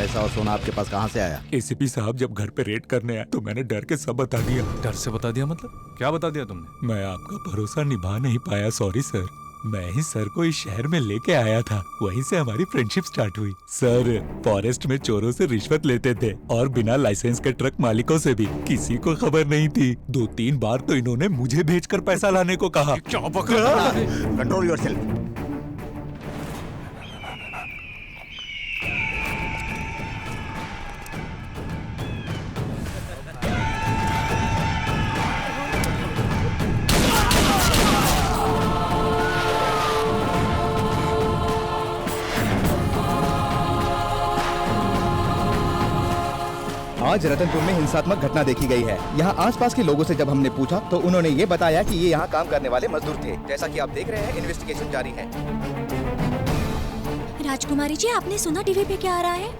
पैसा और सोना आपके पास कहाँ से आया? एसीपी साहब जब घर पे रेड करने आए तो मैंने डर के सब बता दिया। डर से बता दिया मतलब? क्या बता दिया तुमने? मैं आपका भरोसा निभा नहीं पाया, सॉरी सर। मैं ही सर को इस शहर में लेके आया था, वहीं से हमारी फ्रेंडशिप स्टार्ट हुई। सर फॉरेस्ट में चोरों से रिश्वत लेते थे और बिना लाइसेंस के ट्रक मालिकों से भी। किसी को खबर नहीं थी। 2-3 बार तो इन्होंने मुझे भेजकर पैसा लाने को कहा। क्या बकरा? Control yourself. आज रतनपुर में हिंसात्मक घटना देखी गई है। यहाँ आसपास के लोगों से जब हमने पूछा तो उन्होंने ये बताया कि ये यहाँ काम करने वाले मजदूर थे। जैसा कि आप देख रहे हैं, इन्वेस्टिगेशन जारी है। राजकुमारी जी, आपने सुना टीवी पे क्या आ रहा है?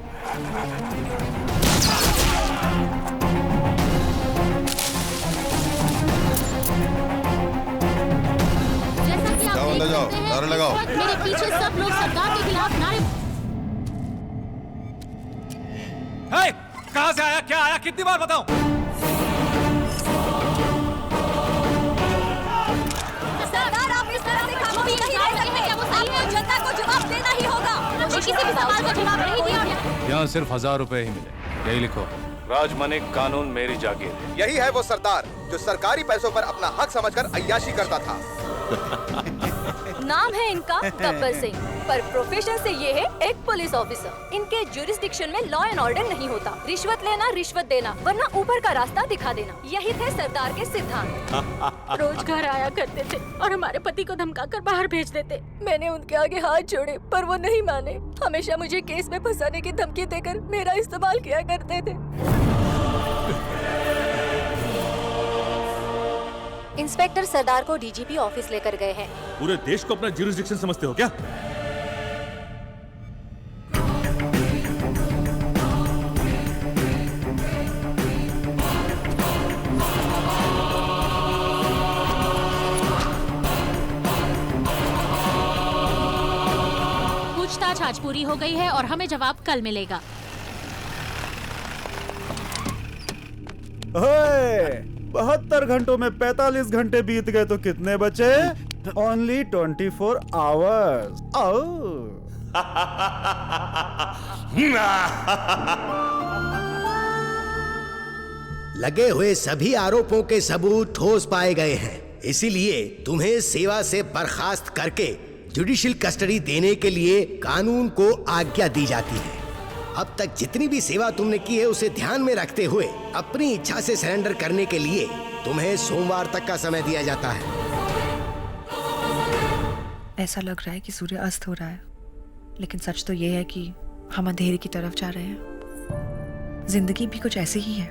जैसा कि आप जाओ अंदर जाओ, नारे लगाओ। मेरे पीछे सब लोग सरकार के खिलाफ नारे। कहाँ से आया, क्या आया, कितनी बार बताऊं? सरदार, आप इस तरह से खामोश नहीं रह सकते। आपको जनता को जवाब देना ही होगा। मुझे किसी भी सवाल का जवाब नहीं दिया। यहाँ सिर्फ 1000 रुपए ही मिले, यही लिखो। राजमनिक, कानून मेरी जागीर। यही है वो सरदार जो सरकारी पैसों पर अपना हक समझकर अय्याशी करता था। नाम है इनका गब्बर सिंह, पर प्रोफेशन से ये है एक पुलिस ऑफिसर। इनके जुरिस्डिक्शन में लॉ एंड ऑर्डर नहीं होता। रिश्वत लेना, रिश्वत देना, वरना ऊपर का रास्ता दिखा देना, यही थे सरदार के सिद्धांत। रोज घर आया करते थे और हमारे पति को धमकाकर बाहर भेज देते। मैंने उनके आगे हाथ जोड़े पर वो नहीं माने। हमेशा मुझे केस में फंसाने की धमकी देकर मेरा इस्तेमाल किया करते थे। इंस्पेक्टर सरदार को डीजीपी ऑफिस लेकर गए हैं। पूरे देश को अपना ज्यूरिसडिक्शन समझते हो क्या? पूछताछ आज पूरी हो गई है और हमें जवाब कल मिलेगा। 72 घंटों में 45 घंटे बीत गए तो कितने बचे? Only 24 hours. लगे हुए सभी आरोपों के सबूत ठोस पाए गए हैं, इसीलिए तुम्हें सेवा से बर्खास्त करके जुडिशियल कस्टडी देने के लिए कानून को आज्ञा दी जाती है। अब तक जितनी भी सेवा तुमने की है उसे ध्यान में रखते हुए अपनी इच्छा से सरेंडर करने के लिए तुम्हें सोमवार तक का समय दिया जाता है। ऐसा लग रहा है कि सूर्य अस्त हो रहा है, लेकिन सच तो ये है कि हम अंधेरे की तरफ जा रहे हैं। जिंदगी भी कुछ ऐसी ही है।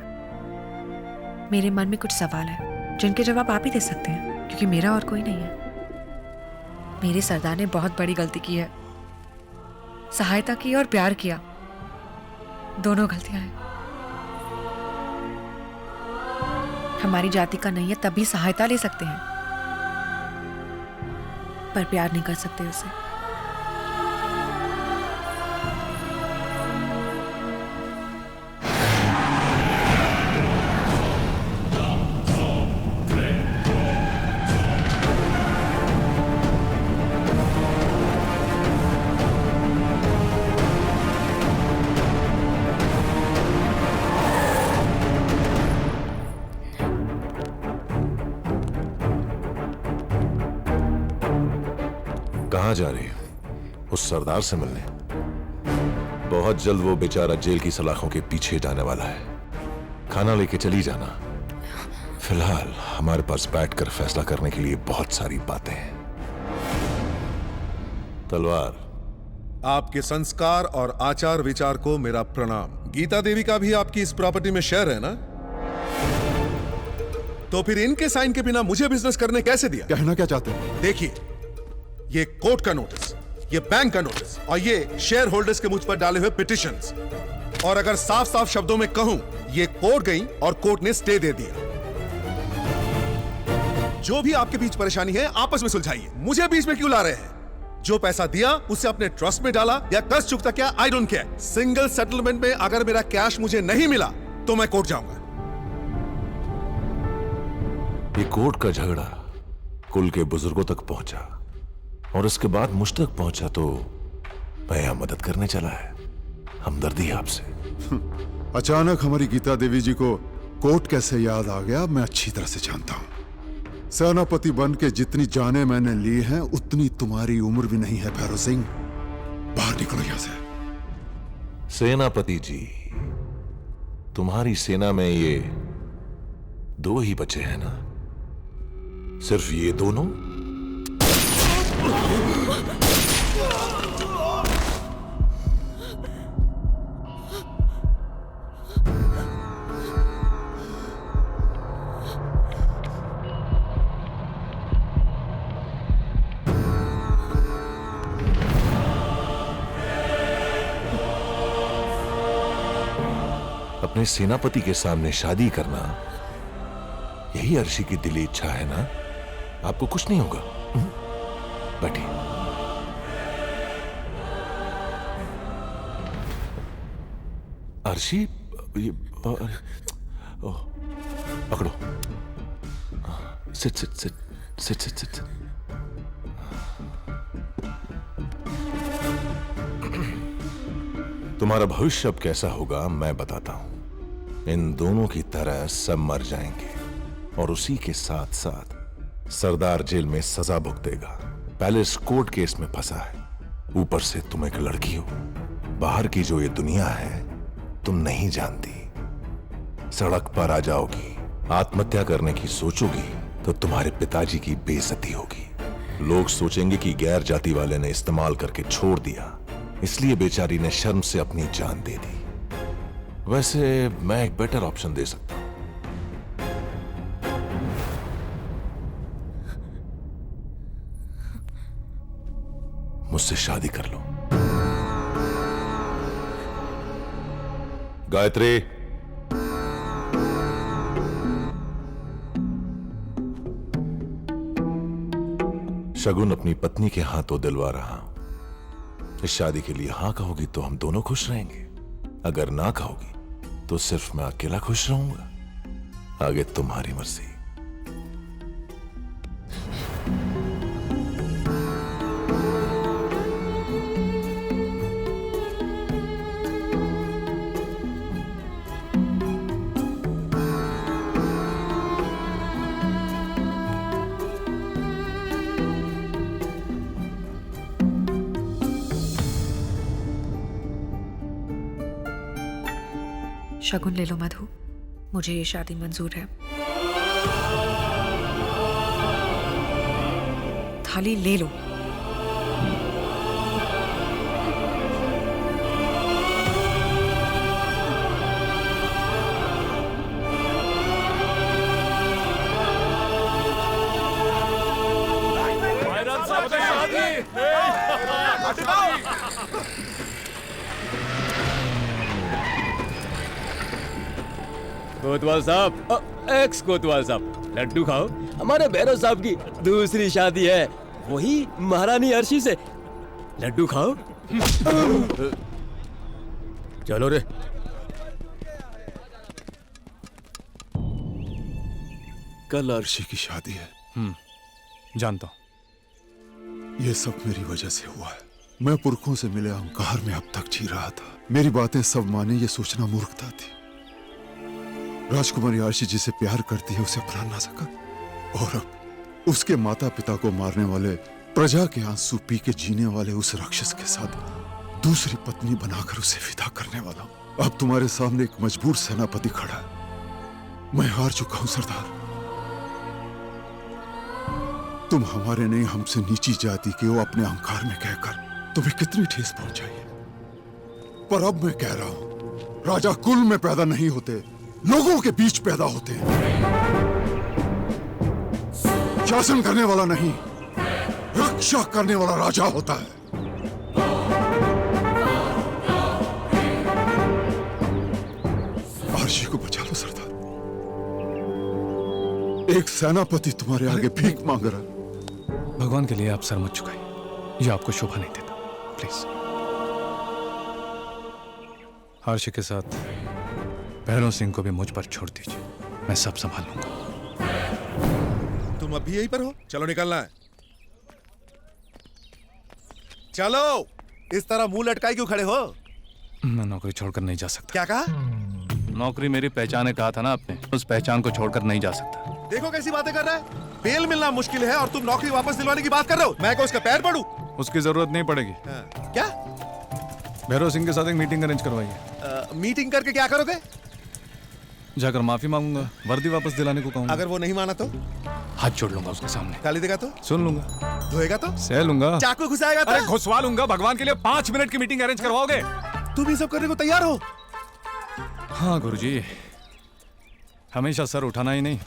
मेरे मन में कुछ सवाल है जिनके जवाब आप ही दे सकते हैं, क्योंकि मेरा और कोई नहीं है। मेरे सरदार ने बहुत बड़ी गलती की है। सहायता की और प्यार किया, दोनों गलतियां हैं। हमारी जाति का नहीं है तभी सहायता ले सकते हैं, पर प्यार नहीं कर सकते उसे। कहाँ जा रही हो? उस सरदार से मिलने? बहुत जल्द वो बेचारा जेल की सलाखों के पीछे जाने वाला है। खाना लेके चली जाना। फिलहाल हमारे पास बैठकर फैसला करने के लिए बहुत सारी बातें हैं। तलवार, आपके संस्कार और आचार विचार को मेरा प्रणाम। गीता देवी का भी आपकी इस प्रॉपर्टी में शेयर है ना? तो फिर इनके साइन के बिना मुझे बिजनेस करने कैसे दिया? कहना क्या चाहते हैं? देखिए, ये कोर्ट का नोटिस, ये बैंक का नोटिस और ये शेयर होल्डर्स के मुझ पर डाले हुए पिटिशंस। और अगर साफ साफ शब्दों में कहूं, ये कोर्ट गई और कोर्ट ने स्टे दे दिया। जो भी आपके बीच परेशानी है आपस में सुलझाइए, मुझे बीच में क्यों ला रहे हैं? जो पैसा दिया उसे अपने ट्रस्ट में डाला या कर्ज चुकता किया, I don't care. Single settlement में अगर मेरा कैश मुझे नहीं मिला तो मैं कोर्ट जाऊंगा। ये कोर्ट का झगड़ा कुल के बुजुर्गों तक पहुंचा और उसके बाद मुझ तक पहुंचा तो मैं यहां मदद करने चला है। हमदर्दी है आपसे। अचानक हमारी गीता देवी जी को कोर्ट कैसे याद आ गया मैं अच्छी तरह से जानता हूं। सेनापति बन के जितनी जाने मैंने ली हैं उतनी तुम्हारी उम्र भी नहीं है भैरव सिंह। बाहर निकलो यहां से। सेनापति जी, तुम्हारी सेना में ये 2 ही बचे हैं ना? सिर्फ ये दोनों? अपने सेनापति के सामने शादी करना यही अर्शी की दिली इच्छा है ना? आपको कुछ नहीं होगा। बैठिए। अर्शी, ये पकड़ो। Sit sit sit sit sit sit. तुम्हारा भविष्य अब कैसा होगा मैं बताता हूं। इन दोनों की तरह सब मर जाएंगे और उसी के साथ साथ सरदार जेल में सजा भुगतेगा। पैलेस कोर्ट केस में फंसा है, ऊपर से तुम एक लड़की हो। बाहर की जो ये दुनिया है तुम नहीं जानती। सड़क पर आ जाओगी, आत्महत्या करने की सोचोगी तो तुम्हारे पिताजी की बेइज्जती होगी। लोग सोचेंगे कि गैर जाति वाले ने इस्तेमाल करके छोड़ दिया, इसलिए बेचारी ने शर्म से अपनी जान दे दी। वैसे मैं एक बेटर ऑप्शन दे सकता हूं। मुझसे शादी कर लो। गायत्री, शगुन अपनी पत्नी के हाथों दिलवा रहा हूं। इस शादी के लिए हां कहोगी तो हम दोनों खुश रहेंगे, अगर ना कहोगी तो सिर्फ मैं अकेला खुश रहूंगा। आगे तुम्हारी मर्जी। शगुन ले लो मधु, मुझे ये शादी मंजूर है। थाली ले लो। कोतवाल साहब, एक्स कोतवाल साहब, लड्डू खाओ। हमारे भैरव साहब की दूसरी शादी है, वही महारानी अर्शी से। लड्डू खाओ। चलो रे। कल अर्शी की शादी है। जानता हूं। ये सब मेरी वजह से हुआ है। मैं पुरखों से मिले अहंकार में अब तक जी रहा था। मेरी बातें सब माने ये सोचना मूर्खता थी। राजकुमारी आशी जिसे प्यार करती है उसे अपना ना सका, और अब उसके माता पिता को मारने वाले, प्रजा के आंसू पी के जीने वाले उस राक्षस के साथ दूसरी पत्नी बनाकर उसे विदा करने वाला हूं। अब तुम्हारे सामने एक मजबूर सेनापति खड़ा है। मैं हार चुका हूं सरदार। तुम हमारे नहीं हमसे नीची जाति के हो अपने अहंकार में कहकर तुम्हें कितनी ठेस पहुंचाई है। पर अब मैं कह रहा हूं, राजा कुल में पैदा नहीं होते, लोगों के बीच पैदा होते हैं। शासन करने वाला नहीं, रक्षा करने वाला राजा होता है। आर्शी को बचा लो सरदार। एक सेनापति तुम्हारे आगे भीख मांग रहा है। भगवान के लिए आप सर मत झुकाइए। ये आपको शोभा नहीं देता, प्लीज। हर्ष के साथ भैरव सिंह को भी मुझ पर छोड़ दीजिए, मैं सब संभाल लूंगा। तुम अभी यहीं पर हो? चलो निकलना है। चलो, इस तरह मुंह लटकाए क्यों खड़े हो? मैं नौकरी छोड़कर नहीं जा सकता। क्या कहा? नौकरी मेरी पहचान है, कहा था ना आपने, उस पहचान को छोड़कर नहीं जा सकता। देखो कैसी बातें कर रहा है। बेल मिलना मुश्किल है और तुम नौकरी वापस दिलवाने की बात कर रहे हो। मैं क्या उसका पैर पड़ूं? उसकी जरूरत नहीं पड़ेगी। क्या? भैरव सिंह के साथ एक मीटिंग अरेंज करवाइए। मीटिंग करके क्या करोगे? जाकर माफी मांगूंगा, वर्दी वापस दिलाने को कहूंगा। अगर वो नहीं माना तो? हाथ जोड़ लूंगा उसके सामने। गाली देगा तो? सुन लूंगा। धोएगा तो? सह लूंगा। चाकू घुसाएगा तो? अरे घुसवा लूंगा। भगवान के लिए 5 मिनट की मीटिंग अरेंज करवाओगे? तुम ये सब करने को तैयार हो? हाँ गुरुजी, हमेशा सर उठाना ही नहीं,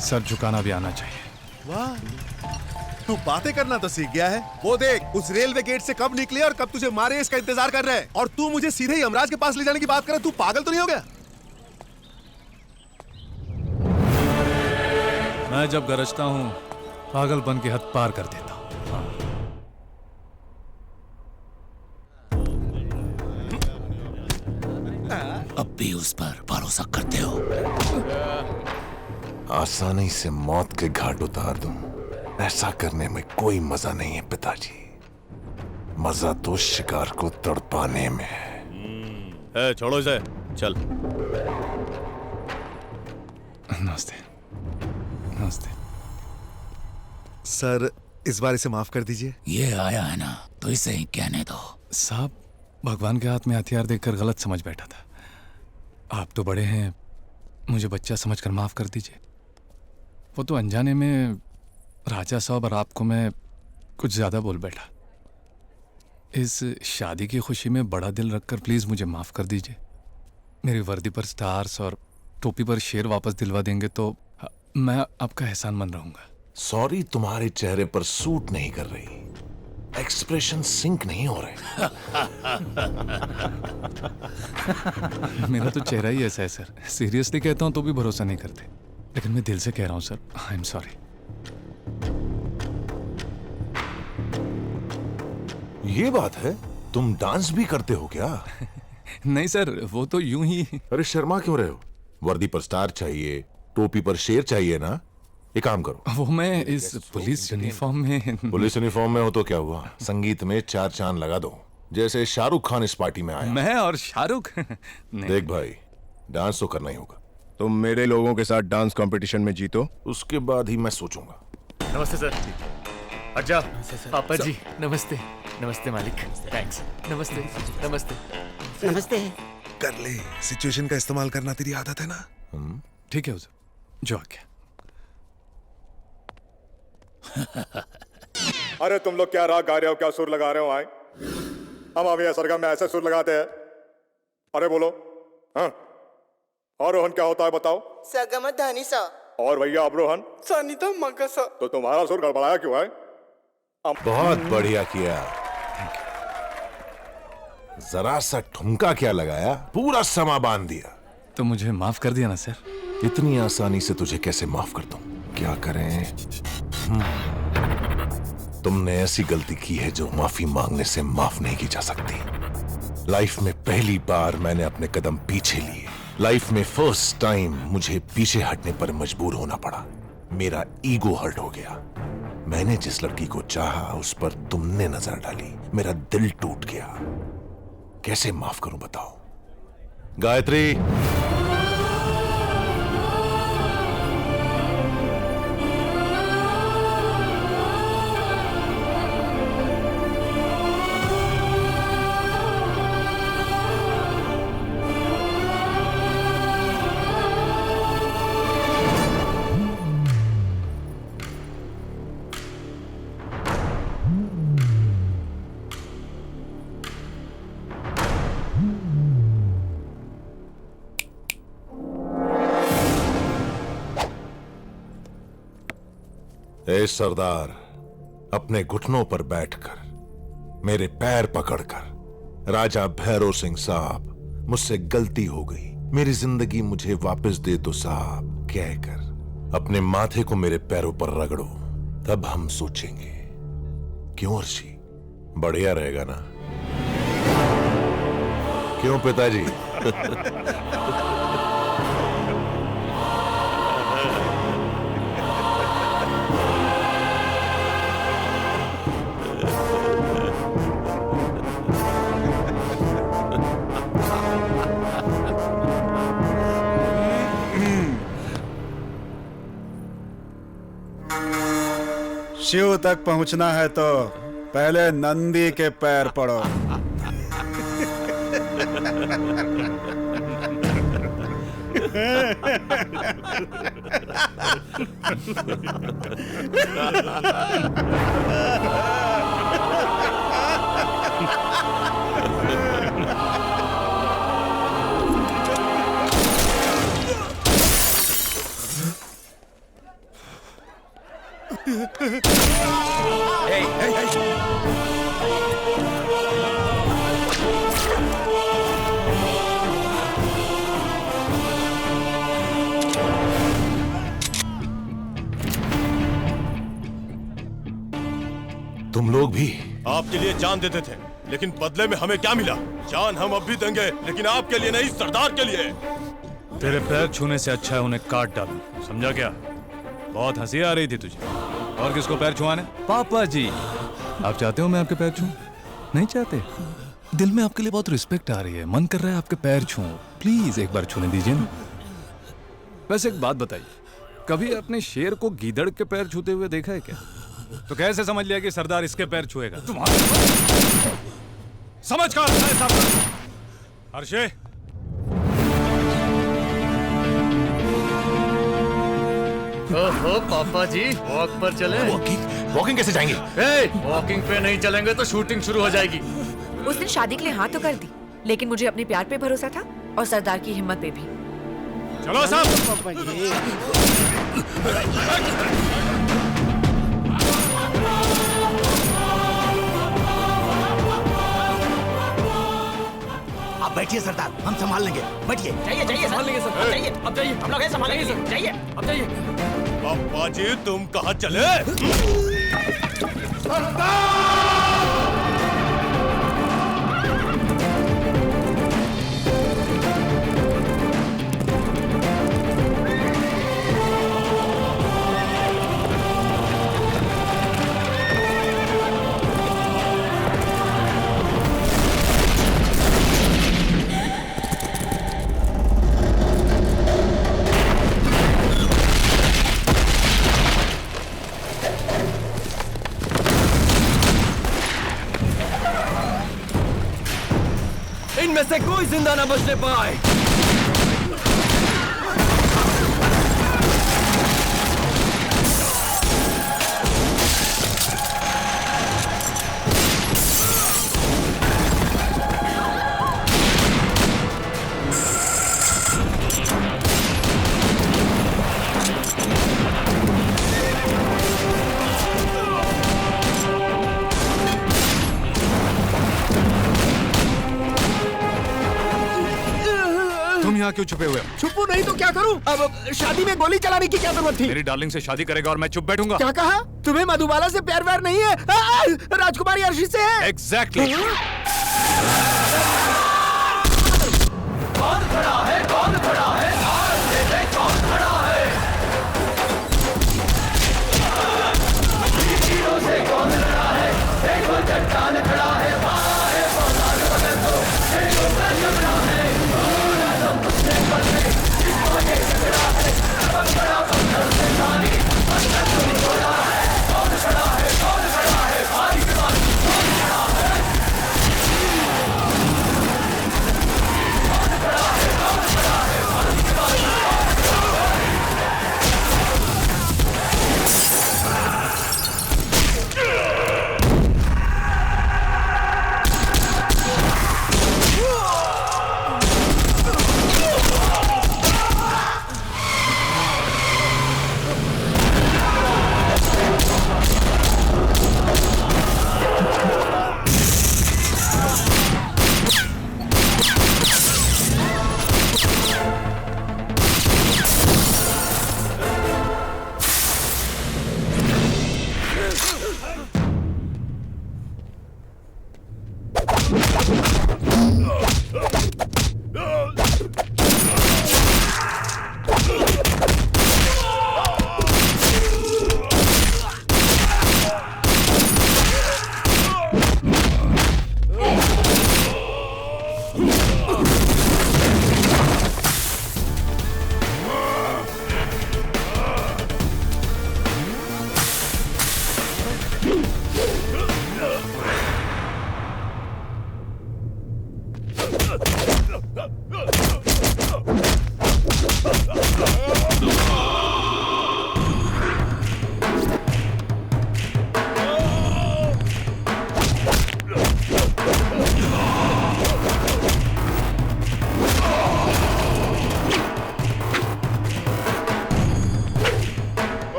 सर झुकाना भी आना चाहिए। वाह, तू बातें करना तो सीख गया है। वो देख, उस रेलवे गेट से कब निकले और कब तुझे मारे इसका इंतजार कर रहे हैं, और तू मुझे सीधे ही यमराज के पास ले जाने की बात कर रहा है। तू पागल तो नहीं हो गया? मैं जब गरजता हूं पागलपन की हद पार कर देता हूं। अब भी उस पर भरोसा करते हो? आसानी से मौत के घाट उतार दूं, ऐसा करने में कोई मजा नहीं है पिताजी। मजा तो शिकार को तड़पाने में है। छोड़ो इसे, चल। नमस्ते। नमस्ते सर, इस बार इसे माफ कर दीजिए। ये आया है ना, तो इसे ही कहने दो। साहब, भगवान के हाथ में हथियार देखकर गलत समझ बैठा था। आप तो बड़े हैं, मुझे बच्चा समझकर माफ कर दीजिए। वो तो अनजाने में राजा साहब और आपको मैं कुछ ज्यादा बोल बैठा। इस शादी की खुशी में बड़ा दिल रखकर प्लीज मुझे माफ कर दीजिए। मेरी वर्दी पर स्टार्स और टोपी पर शेर वापस दिलवा देंगे तो मैं आपका एहसानमंद रहूंगा। सॉरी तुम्हारे चेहरे पर सूट नहीं कर रही, एक्सप्रेशन सिंक नहीं हो रहे। मेरा तो चेहरा ही ऐसा है सर, सीरियसली कहता हूं तो भी भरोसा नहीं करते, लेकिन मैं दिल से कह रहा हूं सर, आई एम सॉरी। ये बात है, तुम डांस भी करते हो क्या? नहीं सर, वो तो यूं ही। अरे शर्मा क्यों रहे हो? वर्दी पर स्टार चाहिए, टोपी पर शेर चाहिए ना। एक काम करो, वो मैं इस पुलिस यूनिफॉर्म में। पुलिस यूनिफॉर्म में हो तो क्या हुआ, संगीत में 4 चांद लगा दो, जैसे शाहरुख खान इस पार्टी में आया। मैं और शाहरुख? देख भाई, डांस तो करना ही होगा। तुम मेरे लोगों के साथ डांस कंपटीशन में जीतो, उसके बाद ही मैं सोचूंगा। नमस्ते सर। अच्छा पापा जी, नमस्ते। नमस्ते मालिक, थैंक्स। नमस्ते नमस्ते नमस्ते। कर ले, सिचुएशन का इस्तेमाल करना तेरी आदत है ना। ठीक है हुजूर, जो आ गया। अरे तुम लोग क्या राग गा रहे हो, क्या सुर लगा रहे हो? आए हम अभी सरगम में ऐसे सुर लगाते हैं। अरे बोलो। हाँ, और रोहन क्या होता है बताओ? सगम धानी सा। और भैया अवरोहन? सानी तो मगा सा। तो तुम्हारा सुर गड़बड़ाया क्यों है? बहुत बढ़िया किया। जरा सा ठुमका क्या लगाया, पूरा समा बांध दिया। तो मुझे माफ कर दिया ना सर? इतनी आसानी से तुझे कैसे माफ कर दूं? क्या करें? तुमने ऐसी गलती की है जो माफी मांगने से माफ नहीं की जा सकती। लाइफ में पहली बार मैंने अपने कदम पीछे लिए। लाइफ में फर्स्ट टाइम मुझे पीछे हटने पर मजबूर होना पड़ा। मेरा ईगो हर्ट हो गया। मैंने जिस लड़की को चाहा उस पर तुमने नजर डाली, मेरा दिल टूट गया। कैसे माफ करूं बताओ? गायत्री, ए सरदार, अपने घुटनों पर बैठकर मेरे पैर पकड़कर, राजा भैरव सिंह साहब मुझसे गलती हो गई, मेरी जिंदगी मुझे वापस दे दो साहब कहकर अपने माथे को मेरे पैरों पर रगड़ो, तब हम सोचेंगे। क्यों अर्शी, बढ़िया रहेगा ना? क्यों पिताजी? शिव तक पहुंचना है तो पहले नंदी के पैर पड़ो। तुम लोग भी आपके लिए जान देते थे, लेकिन बदले में हमें क्या मिला? जान हम अब भी देंगे, लेकिन आपके लिए नहीं, सरदार के लिए। तेरे पैर छूने से अच्छा है उन्हें काट डालूं, समझा क्या? बहुत हंसी आ रही थी तुझे। और किसको पैर छुआने? पापा जी। आप चाहते हो मैं आपके पैर छूं? नहीं चाहते? दिल में आपके लिए बहुत रिस्पेक्ट आ रही है, मन कर रहा है आपके पैर छूं। प्लीज एक बार छूने दीजिए ना। वैसे एक बात बताइए, कभी अपने शेर को गीदड़ के पैर छूते हुए देखा है क्या? तो कैसे समझ लिया कि सरदार इसके पैर छुएगा? समझ कर हर्षे। ओहो पापा जी, वॉक पर चले? वॉकिंग कैसे जाएंगे? वॉकिंग पे नहीं चलेंगे तो शूटिंग शुरू हो जाएगी। उसने शादी के लिए हाँ तो कर दी, लेकिन मुझे अपने प्यार पे भरोसा था और सरदार की हिम्मत पे भी। चलो सब। पापा जी। आप बैठिए सरदार, हम संभाल लेंगे। बैठिए। जाइए जाइए, संभाल लेंगे सर। जाइए अब, जाइए हम लोग हैं, संभाल लेंगे सर। जाइए अब, जाइए। पापा जी तुम कहाँ चले? इनमें से कोई जिंदा न बचने पाए। यहाँ क्यों छुपे हुए हो? छुपू नहीं तो क्या करूं? अब शादी में गोली चलाने की क्या जरूरत थी? मेरी डार्लिंग से शादी करेगा और मैं चुप बैठूंगा? क्या कहा? तुम्हें मधुबाला से प्यार व्यार नहीं है? राजकुमारी अर्शी से है। एग्जैक्टली। कौन खड़ा है? कौन खड़ा है? कौन खड़ा है? से कौन खड़ा है? देखो चट्टान खड़ा है। कौन खड़ा है?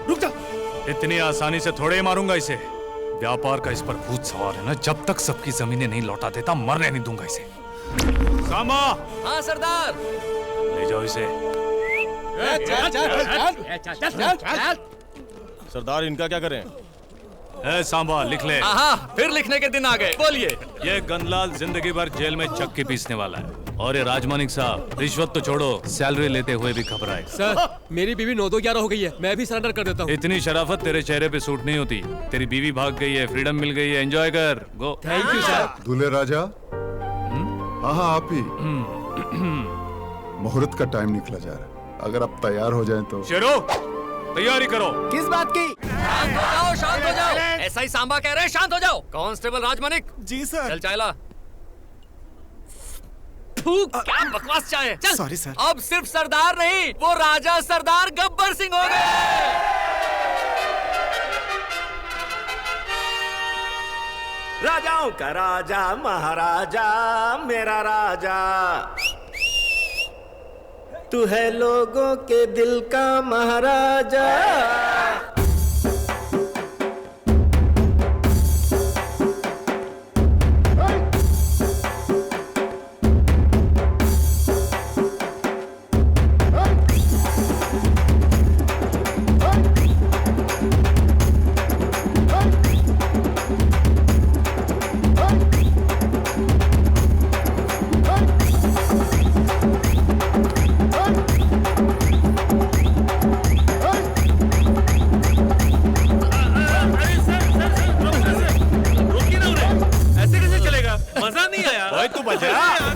रुक जा। इतनी आसानी से थोड़े ही मारूंगा इसे। व्यापार का इस पर भूत सवार है ना, जब तक सबकी जमीनें नहीं लौटा देता मरने नहीं दूंगा इसे। सांबा। हाँ सरदार। ले जाओ इसे। सरदार इनका क्या करें? सांबा लिख ले। हाँ, फिर लिखने के दिन आ गए। बोलिए। ये गनलाल जिंदगी भर जेल में चक्की पीसने वाला है, और ये राजमानिक साहब रिश्वत तो छोड़ो, सैलरी लेते हुए भी घबराए। सर, मेरी बीवी 9-11 हो गई है, मैं भी सरेंडर कर देता हूँ। इतनी शराफत तेरे चेहरे पे सूट नहीं होती। तेरी बीवी भाग गई है, फ्रीडम मिल गई है, एंजॉय कर। गो। Thank you sir. दूल्हे राजा। हाँ आप ही। मुहूर्त का टाइम निकला जा रहा है, अगर आप तैयार हो जाएं तो। शेरो, तैयारी करो। किस बात की? शांत हो जाओ। ऐसा ही सांबा कह रहे हैं, शांत हो जाओ। कांस्टेबल राजमानिक। जी सर। चल चायला। क्या बकवास चाहे। चल। Sorry sir. अब सिर्फ सरदार नहीं, वो राजा सरदार गब्बर सिंह हो गए। राजाओं का राजा महाराजा मेरा राजा, तू है लोगों के दिल का महाराजा। मजा नहीं आया। भाई तू बच रहा।